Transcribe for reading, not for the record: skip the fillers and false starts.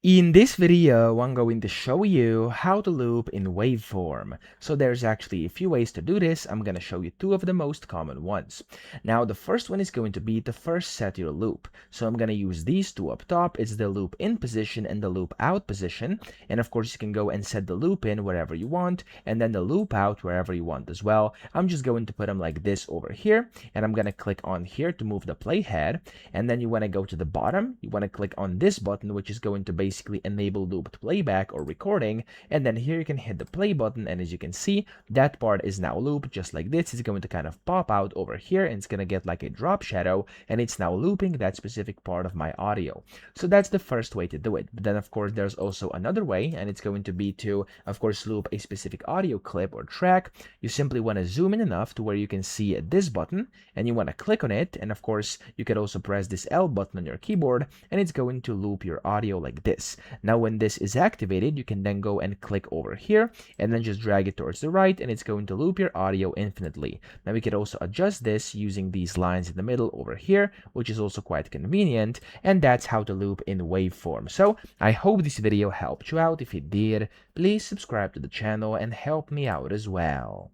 In this video, I'm going to show you how to loop in Waveform. So there's actually a few ways to do this. I'm going to show you two of the most common ones. Now the first one is going to be to first set your loop. So I'm going to use these two up top. It's the loop in position and the loop out position. And of course you can go and set the loop in wherever you want and then the loop out wherever you want as well. I'm just going to put them like this over here, and I'm going to click on here to move the playhead. And then you want to go to the bottom. You want to click on this button, which is going to basically enable looped playback or recording, and then here you can hit the play button, and as you can see, that part is now looped just like this. It's going to kind of pop out over here, and it's going to get like a drop shadow, and it's now looping that specific part of my audio. So that's the first way to do it. But then of course there's also another way, and it's going to be to of course loop a specific audio clip or track. You simply want to zoom in enough to where you can see this button, and you want to click on it, and of course you can also press this L button on your keyboard, and it's going to loop your audio like this. Now when this is activated, you can then go and click over here and then just drag it towards the right, and it's going to loop your audio infinitely. Now we can also adjust this using these lines in the middle over here, which is also quite convenient, and that's how to loop in Waveform. So I hope this video helped you out. If it did, please subscribe to the channel and help me out as well.